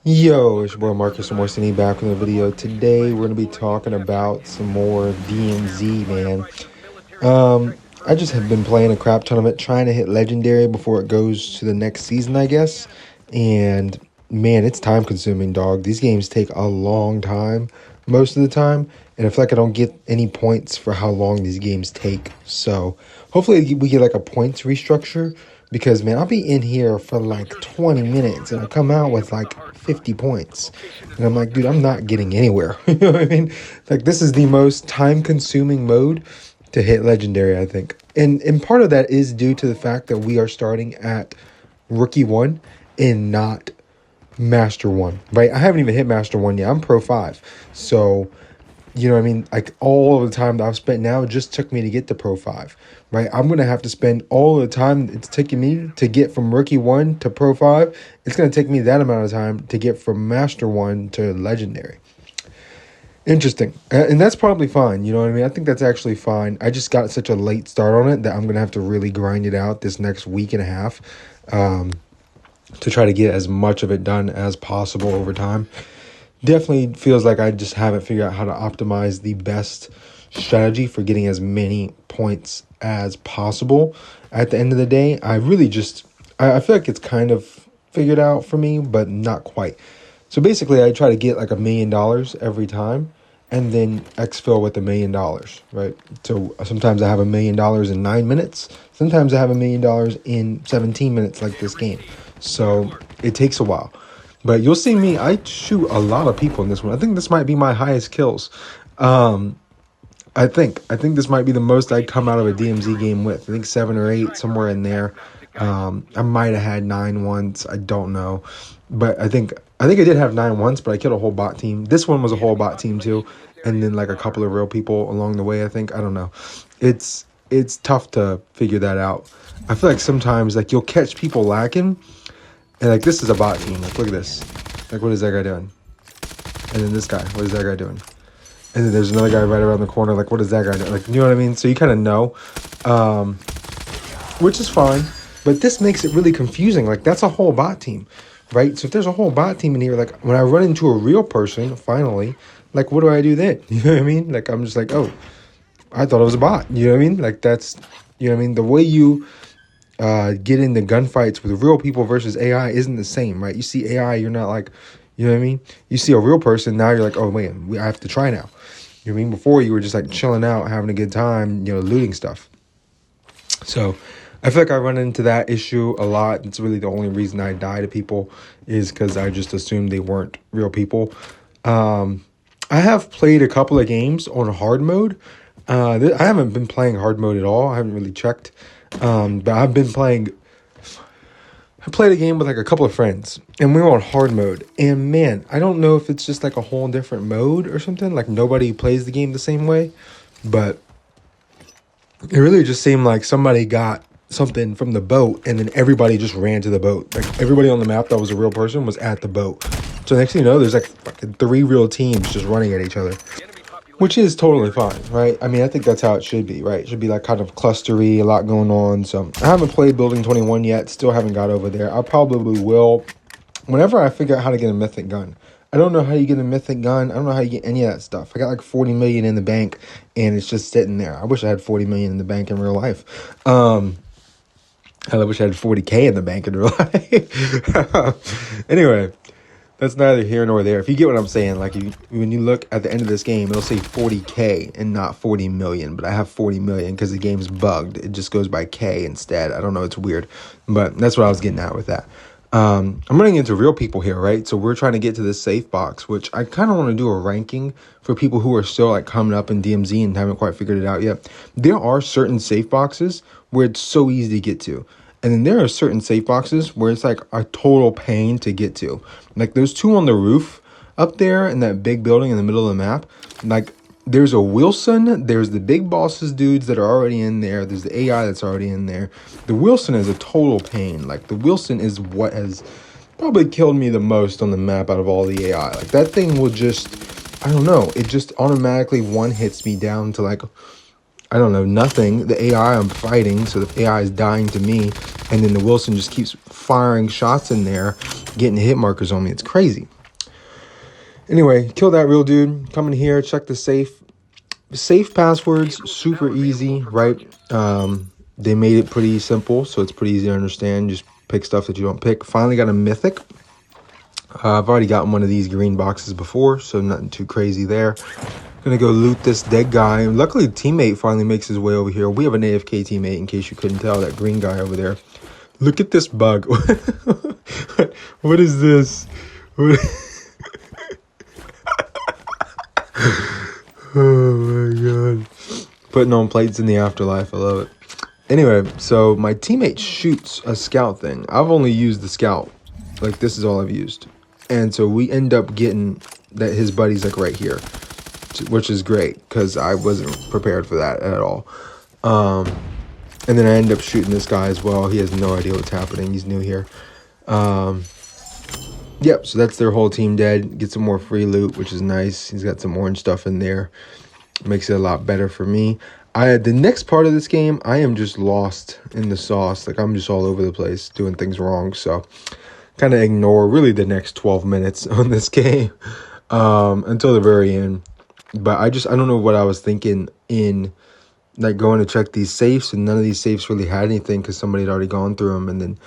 Yo, it's your boy Marcus and Morsini back with a video. Today we're gonna be talking about some more DMZ, man. I just have been playing a crap ton of it, trying to hit legendary before it goes to the next season, I guess. And man, it's time consuming, dog. These games take a long time most of the time, and I feel like I don't get any points for how long these games take. So hopefully we get like a points restructure because man, I'll be in here for like 20 minutes and I come out with like 50 points. And I'm like, dude, I'm not getting anywhere. You know what I mean? Like this is the most time consuming mode to hit legendary, I think. And part of that is due to the fact that we are starting at rookie 1 and not master 1, right? I haven't even hit master 1 yet. I'm pro 5. So, you know what I mean? Like all of the time that I've spent now just took me to get to pro 5, right? I'm going to have to spend all the time it's taking me to get from rookie 1 to pro 5. It's going to take me that amount of time to get from master 1 to legendary. Interesting. And that's probably fine. You know what I mean? I think that's actually fine. I just got such a late start on it that I'm going to have to really grind it out this next week and a half to try to get as much of it done as possible over time. Definitely feels like I just haven't figured out how to optimize the best strategy for getting as many points as possible. At the end of the day, I really just, I feel like it's kind of figured out for me, but not quite. So basically, I try to get like $1 million every time and then exfil with $1 million, right? So sometimes I have $1 million in 9 minutes. Sometimes I have $1 million in 17 minutes like this game. So it takes a while. But you'll see me, I shoot a lot of people in this one. I think this might be my highest kills. I think this might be the most I come out of a DMZ game with. I think 7 or 8, somewhere in there. I might have had 9 once. I don't know. But I think I did have 9 once, but I killed a whole bot team. This one was a whole bot team too. And then like a couple of real people along the way, I think. I don't know. It's tough to figure that out. I feel like sometimes like you'll catch people lacking. And like this is a bot team. Like look at this. Like what is that guy doing? And then this guy. What is that guy doing? And then there's another guy right around the corner. Like what is that guy doing? Like you know what I mean? So you kind of know. Which is fine. But this makes it really confusing. Like that's a whole bot team. Right? So if there's a whole bot team in here, like when I run into a real person, finally, like what do I do then? You know what I mean? Like I'm just like, oh, I thought it was a bot. You know what I mean? Like that's, you know what I mean? The way you get into gunfights with real people versus AI isn't the same, right? You see AI, you're not like, you know what I mean? You see a real person, now you're like, oh man, I have to try now. You know what I mean? Before you were just like chilling out, having a good time, you know, looting stuff. So I feel like I run into that issue a lot. It's really the only reason I die to people is because I just assumed they weren't real people. I have played a couple of games on hard mode. I haven't been playing hard mode at all. I haven't really checked. But I've been playing. I played a game with like a couple of friends and we were on hard mode. And man, I don't know if it's just like a whole different mode or something. Like nobody plays the game the same way. But it really just seemed like somebody got something from the boat and then everybody just ran to the boat. Like everybody on the map that was a real person was at the boat. So next thing you know, there's like fucking 3 real teams just running at each other. Which is totally fine, right? I mean, I think that's how it should be, right? It should be like kind of clustery, a lot going on. So I haven't played Building 21 yet. Still haven't got over there. I probably will whenever I figure out how to get a mythic gun. I don't know how you get a mythic gun. I don't know how you get any of that stuff. I got like 40 million in the bank and it's just sitting there. I wish I had 40 million in the bank in real life. I wish I had 40K in the bank in real life. Anyway. That's neither here nor there. If you get what I'm saying, like when you look at the end of this game, it'll say 40K and not 40 million. But I have 40 million because the game's bugged. It just goes by K instead. I don't know. It's weird. But that's what I was getting at with that. I'm running into real people here, right? So we're trying to get to this safe box, which I kind of want to do a ranking for people who are still like coming up in DMZ and haven't quite figured it out yet. There are certain safe boxes where it's so easy to get to. And then there are certain safe boxes where it's like a total pain to get to. Like those 2 on the roof up there in that big building in the middle of the map. Like there's a Wilson, there's the big bosses dudes that are already in there. There's the AI that's already in there. The Wilson is a total pain. Like the Wilson is what has probably killed me the most on the map out of all the AI. Like that thing will just, I don't know. It just automatically one hits me down to like I don't know, nothing. The AI I'm fighting, so the AI is dying to me, and then the Wilson just keeps firing shots in there, getting hit markers on me. It's crazy. Anyway, kill that real dude. Come in here, check the safe. Safe passwords, super easy, right? They made it pretty simple, so it's pretty easy to understand. Just pick stuff that you don't pick. Finally got a mythic. I've already gotten one of these green boxes before, so nothing too crazy there. Gonna go loot this dead guy. Luckily, the teammate finally makes his way over here. We have an AFK teammate, in case you couldn't tell, that green guy over there. Look at this bug. What is this? Oh my god. Putting on plates in the afterlife. I love it. Anyway, so my teammate shoots a scout thing. I've only used the scout. Like, this is all I've used. And so we end up getting that his buddy's like right here, which is great because I wasn't prepared for that at all. And then I end up shooting this guy as well. He has no idea what's happening. He's new here. Yep, so that's their whole team dead. Get some more free loot, which is nice. He's got some orange stuff in there. Makes it a lot better for me. The next part of this game, I am just lost in the sauce. Like, I'm just all over the place doing things wrong. So kind of ignore really the next 12 minutes on this game until the very end. But I don't know what I was thinking in like going to check these safes, and none of these safes really had anything because somebody had already gone through them. And then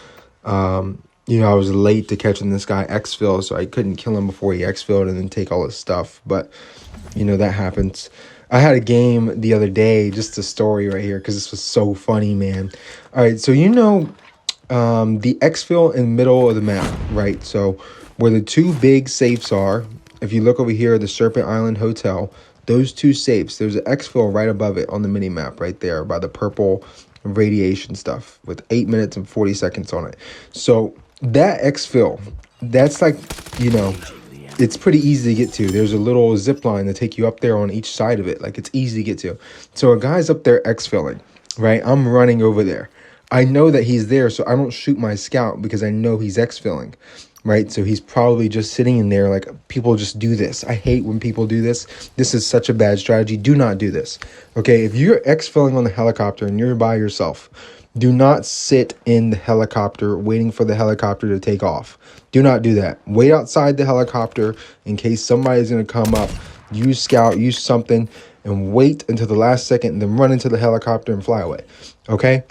you know, I was late to catching this guy exfil, so I couldn't kill him before he exfilled and then take all his stuff. But you know, that happens. I had a game the other day, just a story right here, because this was so funny, man. All right, so you know the exfil in the middle of the map, right? So where the two big safes are, if you look over here, the Serpent Island Hotel, those two safes, there's an exfil right above it on the mini map right there by the purple radiation stuff with 8 minutes and 40 seconds on it. So that exfil, that's like, you know, it's pretty easy to get to. There's a little zip line to take you up there on each side of it. Like, it's easy to get to. So a guy's up there exfilling, right? I'm running over there. I know that he's there, so I don't shoot my scout because I know he's exfilling, right? So he's probably just sitting in there. Like, people just do this. I hate when people do this. This is such a bad strategy. Do not do this, okay? If you're exfilling on the helicopter and you're by yourself, do not sit in the helicopter waiting for the helicopter to take off. Do not do that. Wait outside the helicopter in case somebody's going to come up. Use scout, use something, and wait until the last second and then run into the helicopter and fly away, okay?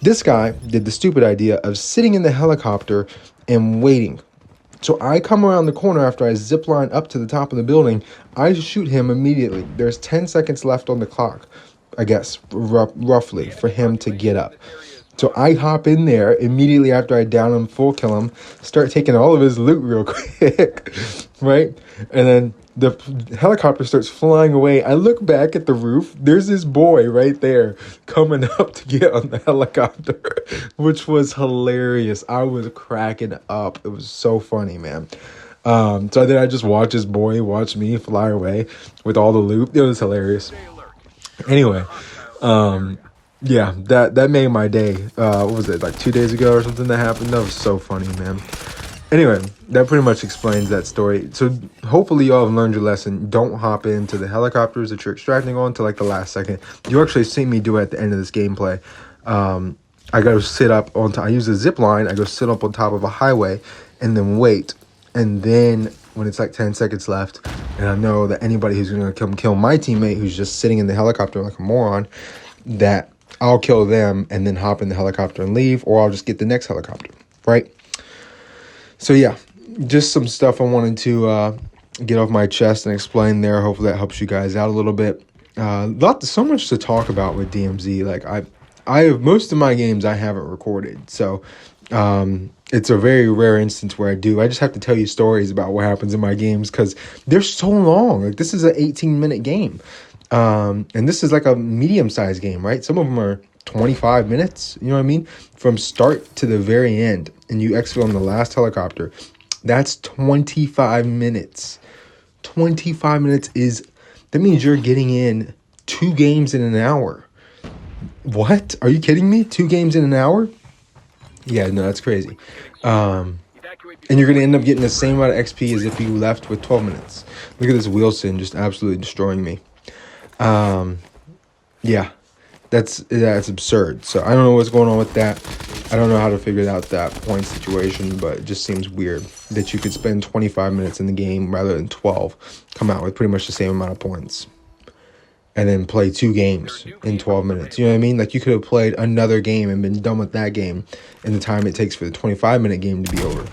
This guy did the stupid idea of sitting in the helicopter and waiting. So I come around the corner after I zip line up to the top of the building. I shoot him immediately. There's 10 seconds left on the clock, I guess, roughly, for him to get up. So I hop in there immediately after I down him, full kill him, start taking all of his loot real quick, right? And then the helicopter starts flying away. I look back at the roof. There's this boy right there coming up to get on the helicopter, which was hilarious. I was cracking up. It was so funny, man. So then I just watch this boy watch me fly away with all the loot. It was hilarious. Anyway, yeah, that made my day. What was it, like 2 days ago or something that happened? That was so funny, man. Anyway, that pretty much explains that story. So hopefully y'all have learned your lesson. Don't hop into the helicopters that you're extracting on to like the last second. You actually see me do it at the end of this gameplay. I go sit up on top. I use a zip line. I go sit up on top of a highway and then wait. And then when it's like 10 seconds left, and I know that anybody who's going to come kill my teammate who's just sitting in the helicopter like a moron, that I'll kill them and then hop in the helicopter and leave, or I'll just get the next helicopter, right? So yeah, just some stuff I wanted to get off my chest and explain there. Hopefully that helps you guys out a little bit. So much to talk about with DMZ. Like I have most of my games I haven't recorded, so it's a very rare instance where I do. I just have to tell you stories about what happens in my games because they're so long. Like, this is an 18-minute game, and this is like a medium-sized game, right? Some of them are 25 minutes, you know what I mean? From start to the very end, and you exfil on the last helicopter. That's 25 minutes. 25 minutes that means you're getting in 2 games in an hour. What? Are you kidding me? 2 games in an hour? Yeah, no, that's crazy. And you're going to end up getting the same amount of XP as if you left with 12 minutes. Look at this Wilson just absolutely destroying me. Yeah, That's absurd. So I don't know what's going on with that. I don't know how to figure out that point situation, but it just seems weird that you could spend 25 minutes in the game rather than 12, come out with pretty much the same amount of points, and then play 2 games in 12 minutes. You know what I mean? Like, you could have played another game and been done with that game in the time it takes for the 25-minute game to be over.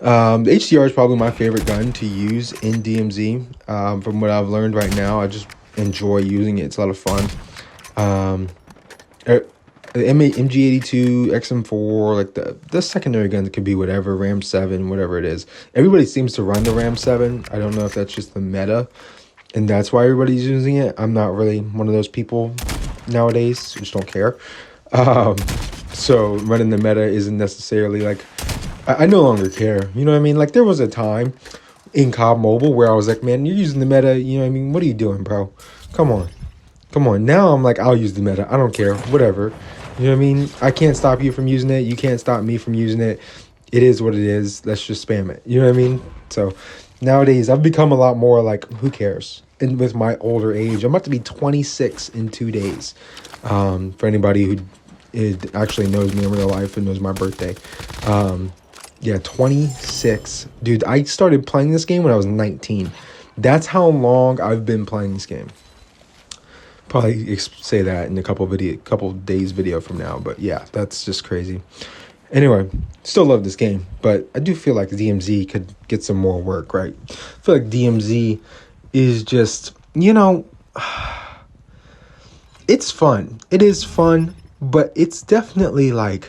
The HDR is probably my favorite gun to use in DMZ. From what I've learned right now, I just enjoy using it. It's a lot of fun. The MG82, XM4, like the secondary guns could be whatever, Ram 7, whatever it is. Everybody seems to run the Ram 7. I don't know if that's just the meta, and that's why everybody's using it. I'm not really one of those people nowadays. I just don't care. So running the meta isn't necessarily like, I no longer care. You know what I mean? Like, there was a time in COD Mobile where I was like, man, you're using the meta. You know what I mean? What are you doing, bro? Come on. Now I'm like, I'll use the meta. I don't care. Whatever. You know what I mean? I can't stop you from using it. You can't stop me from using it. It is what it is. Let's just spam it. You know what I mean? So nowadays, I've become a lot more like, who cares? And with my older age, I'm about to be 26 in 2 days. For anybody who actually knows me in real life and knows my birthday. Yeah, 26. Dude, I started playing this game when I was 19. That's how long I've been playing this game. Probably say that in a couple days video from now, but yeah, that's just crazy. Anyway, still love this game, but I do feel like DMZ could get some more work, right? I feel like DMZ is just, you know, it's fun. It is fun, but it's definitely like,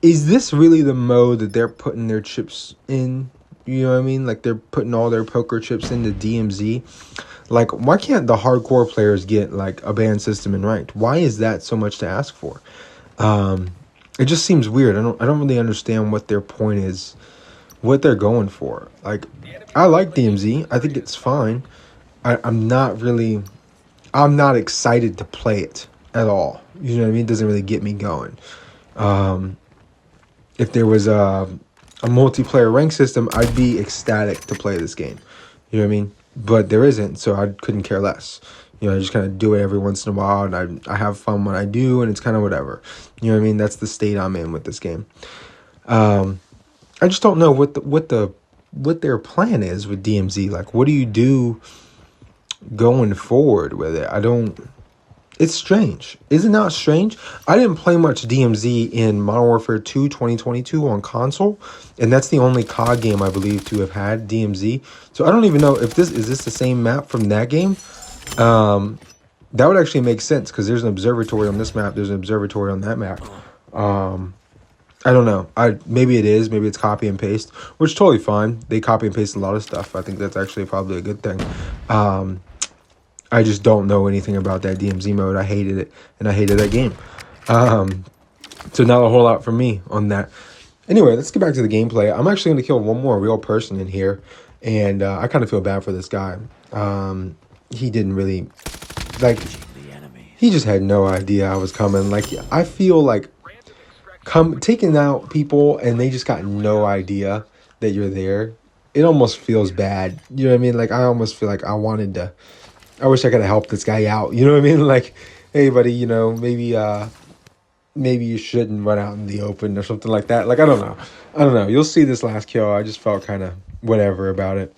is this really the mode that they're putting their chips in? You know what I mean? Like, they're putting all their poker chips into DMZ. Like, why can't the hardcore players get like a ban system in ranked? Why is that so much to ask for? It just seems weird. I don't really understand what their point is, what they're going for. Like, I like DMZ. I think it's fine. I'm not excited to play it at all. You know what I mean? It doesn't really get me going. If there was a multiplayer rank system, I'd be ecstatic to play this game. You know what I mean? But there isn't, so I couldn't care less. You know, I just kind of do it every once in a while, and I have fun when I do, and it's kind of whatever. You know what I mean? That's the state I'm in with this game. I just don't know what their plan is with DMZ. Like, what do you do going forward with it? It's strange. Is it not strange? I didn't play much DMZ in Modern Warfare 2 2022 on console, and that's the only COD game I believe to have had DMZ. So I don't even know if this is the same map from that game. That would actually make sense because there's an observatory on this map. There's an observatory on that map. I don't know. Maybe it is. Maybe it's copy and paste, which is totally fine. They copy and paste a lot of stuff. I think that's actually probably a good thing. I just don't know anything about that DMZ mode. I hated it, and I hated that game. So not a whole lot from me on that. Anyway, let's get back to the gameplay. I'm actually going to kill one more real person in here, and I kind of feel bad for this guy. He didn't really, like, he just had no idea I was coming. Like, I feel like taking out people, and they just got no idea that you're there. It almost feels bad. You know what I mean? Like, I almost feel like I wish I could have helped this guy out. You know what I mean? Like, hey, buddy, you know, maybe you shouldn't run out in the open or something like that. Like, I don't know. You'll see this last kill. I just felt kind of whatever about it.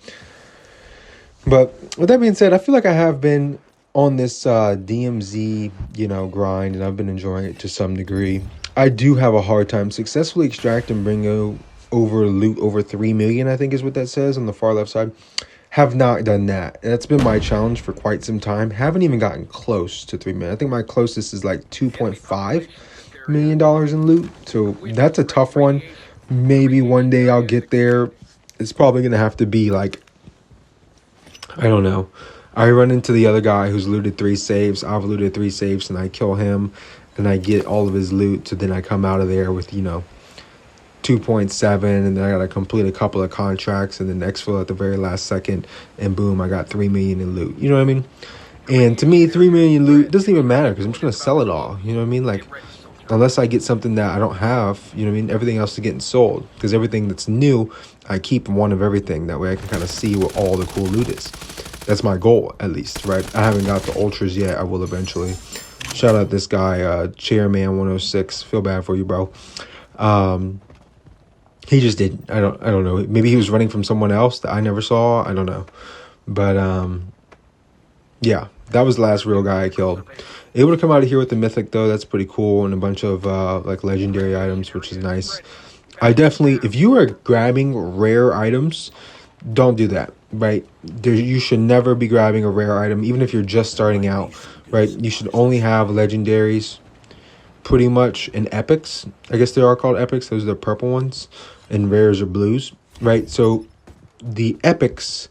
But with that being said, I feel like I have been on this DMZ, you know, grind, and I've been enjoying it to some degree. I do have a hard time successfully extract and bring over loot over 3 million, I think is what that says on the far left side. Have not done that. And that's been my challenge for quite some time. Haven't even gotten close to 3 million. I think my closest is like $2.5 million in loot. So that's a tough one. Maybe one day I'll get there. It's probably going to have to be like, I don't know. I run into the other guy who's looted 3 saves. I've looted 3 saves, and I kill him, and I get all of his loot. So then I come out of there with, you know, 2.7, and then I gotta complete a couple of contracts and then exfil at the very last second, and boom, I got 3 million in loot. You know what I mean? And to me, 3 million loot doesn't even matter because I'm just gonna sell it all. You know what I mean? Like, unless I get something that I don't have, you know what I mean? Everything else is getting sold because everything that's new, I keep one of everything. That way I can kind of see what all the cool loot is. That's my goal, at least, right? I haven't got the ultras yet. I will eventually. Shout out this guy, Chairman 106. Feel bad for you, bro. He just didn't. I don't know. Maybe he was running from someone else that I never saw. I don't know. But yeah, that was the last real guy I killed. Able to come out of here with the mythic though. That's pretty cool, and a bunch of like legendary items, which is nice. I definitely, if you are grabbing rare items, don't do that, right? You should never be grabbing a rare item, even if you're just starting out, right? You should only have legendaries, pretty much, and epics. I guess they are called epics. Those are the purple ones, and rares are blues, right? So the epics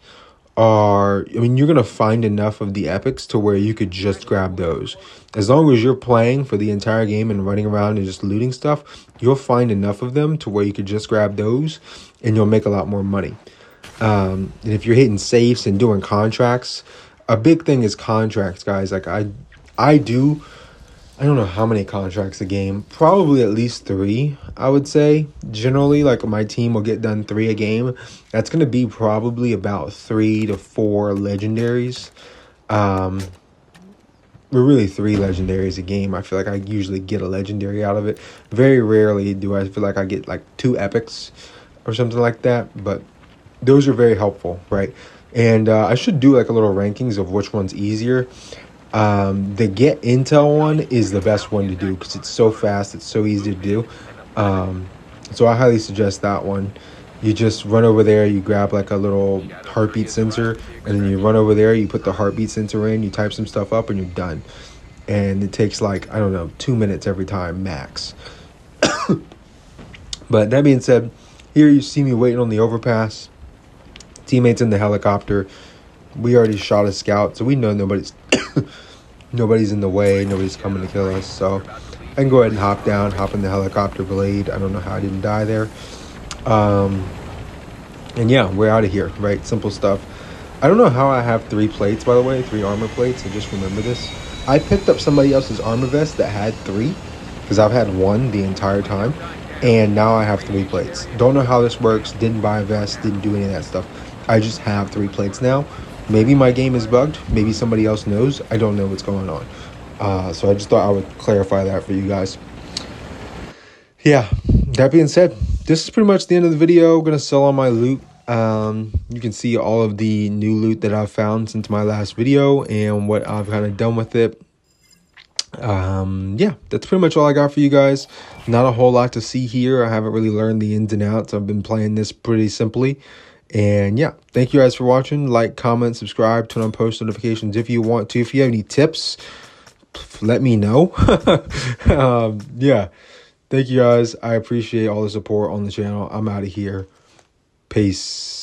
are, I mean, you're going to find enough of the epics to where you could just grab those. As long as you're playing for the entire game and running around and just looting stuff, you'll find enough of them to where you could just grab those and you'll make a lot more money. And if you're hitting safes and doing contracts, a big thing is contracts, guys. Like I don't know how many contracts a game, probably at least 3, I would say. Generally, like my team will get done 3 a game. That's going to be probably about 3 to 4 legendaries. We're really 3 legendaries a game. I feel like I usually get a legendary out of it. Very rarely do I feel like I get like 2 epics or something like that. But those are very helpful, right? And I should do like a little rankings of which one's easier. The get intel one is the best one to do because it's so fast, it's so easy to do. So I highly suggest that one. You just run over there, you grab like a little heartbeat sensor, and then you run over there, you put the heartbeat sensor in, you type some stuff up, and you're done. And it takes like, I don't know, 2 minutes every time max. But that being said, here you see me waiting on the overpass. Teammates in the helicopter. We already shot a scout, so we know nobody's nobody's in the way, nobody's coming to kill us. So I can go ahead and hop down, hop in the helicopter blade. I don't know how I didn't die there. And yeah, we're out of here, right? Simple stuff. I don't know how I have 3 plates, by the way, 3 armor plates. I just remember this. I picked up somebody else's armor vest that had 3 because I've had 1 the entire time, and now I have 3 plates. Don't know how this works. Didn't buy a vest, didn't do any of that stuff. I just have 3 plates now. Maybe my game is bugged. Maybe somebody else knows. I don't know what's going on. So I just thought I would clarify that for you guys. Yeah, that being said, this is pretty much the end of the video. I'm going to sell all my loot. You can see all of the new loot that I've found since my last video and what I've kind of done with it. Yeah, that's pretty much all I got for you guys. Not a whole lot to see here. I haven't really learned the ins and outs. I've been playing this pretty simply. And yeah, thank you guys for watching. Like, comment, subscribe, turn on post notifications if you want to. If you have any tips, let me know. Yeah, thank you guys. I appreciate all the support on the channel. I'm out of here. Peace.